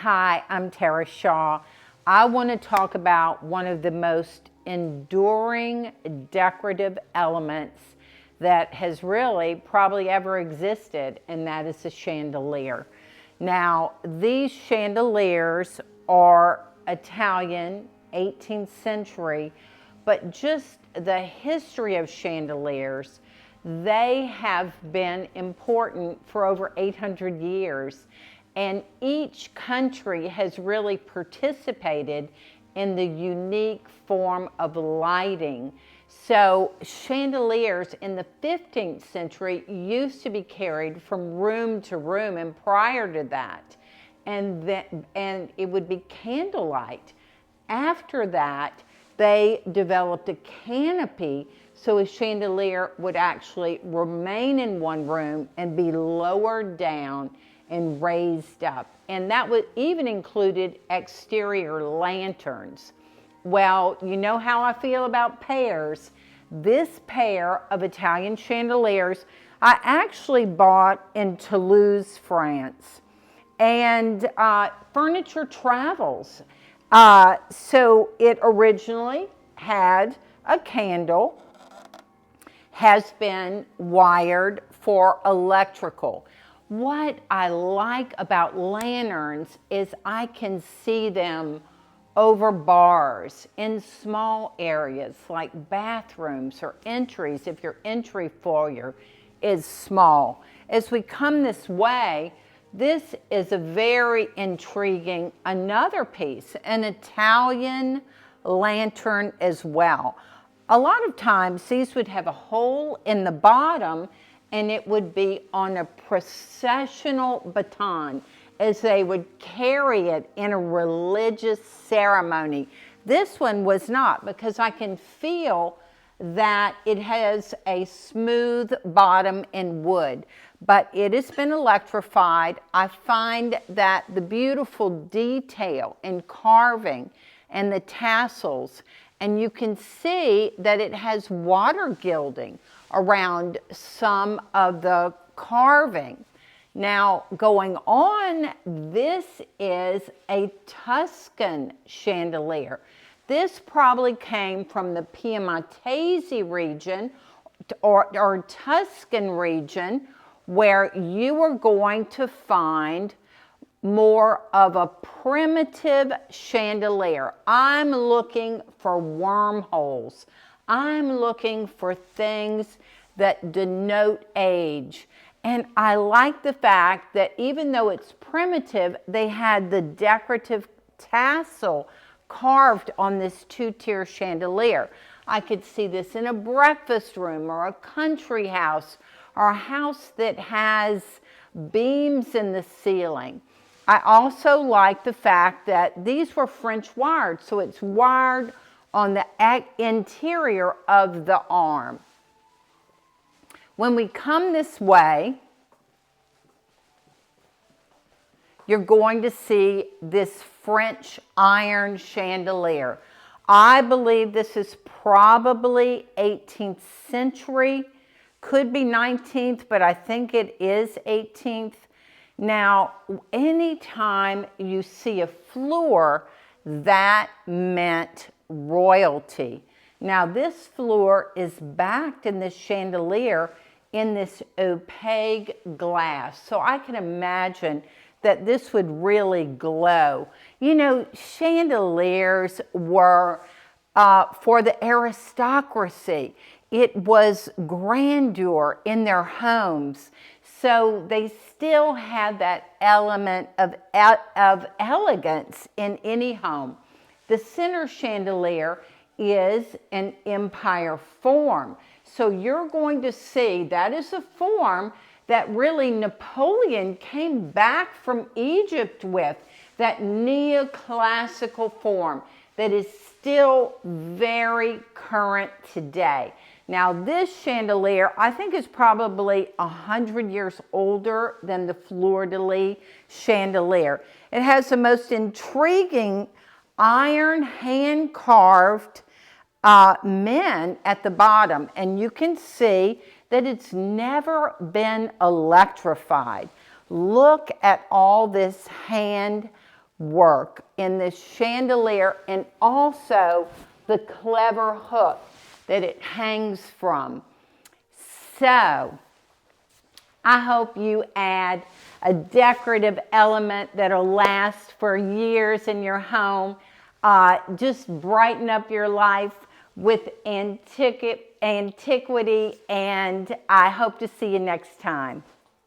Hi, I'm Tara Shaw. I want to talk about one of the most enduring decorative elements that has really probably ever existed, and that is the chandelier. Now, these chandeliers are Italian, 18th century, but just the history of chandeliers, they have been important for over 800 years. And each country has really participated in the unique form of lighting. So chandeliers in the 15th century used to be carried from room to room, and prior to that, and it would be candlelight. After that, they developed a canopy, so a chandelier would actually remain in one room and be lowered down and raised up. And that would even included exterior lanterns. Well, you know how I feel about pears. This pair of Italian chandeliers I actually bought in Toulouse, France. And Furniture Travels. So it originally had a candle, has been wired for electrical. What I like about lanterns is I can see them over bars in small areas like bathrooms or entries if your entry foyer is small. As we come this way, this is a very intriguing, another piece, an Italian lantern as well. A lot of times these would have a hole in the bottom, and it would be on a processional baton as they would carry it in a religious ceremony. This one was not, because I can feel that it has a smooth bottom in wood, but it has been electrified. I find that the beautiful detail in carving and the tassels, and you can see that it has water gilding around some of the carving. Now, going on, this is a Tuscan chandelier. This probably came from the Piemontese region or Tuscan region, where you were going to find more of a primitive chandelier. I'm looking for wormholes. I'm looking for things that denote age. And I like the fact that even though it's primitive, they had the decorative tassel carved on this two-tier chandelier. I could see this in a breakfast room or a country house or a house that has beams in the ceiling. I also like the fact that these were French wired, so it's wired on the interior of the arm. When we come this way, you're going to see this French iron chandelier. I believe this is probably 18th century, could be 19th, but I think it is 18th. Now, anytime you see a fleur, that meant royalty. Now, this fleur is backed in this chandelier in this opaque glass, so I can imagine that this would really glow. You know, chandeliers were for the aristocracy. It was grandeur in their homes, so they still had that element of elegance in any home. The center chandelier is an empire form. So you're going to see that is a form that really Napoleon came back from Egypt with, that neoclassical form that is still very current today. Now this chandelier, I think, is probably 100 years older than the fleur-de-lis chandelier. It has the most intriguing iron hand-carved men at the bottom, and you can see that it's never been electrified. Look at all this hand work in this chandelier, and also the clever hook that it hangs from. So I hope you add a decorative element that'll last for years in your home. Just brighten up your life with antiquity, and I hope to see you next time.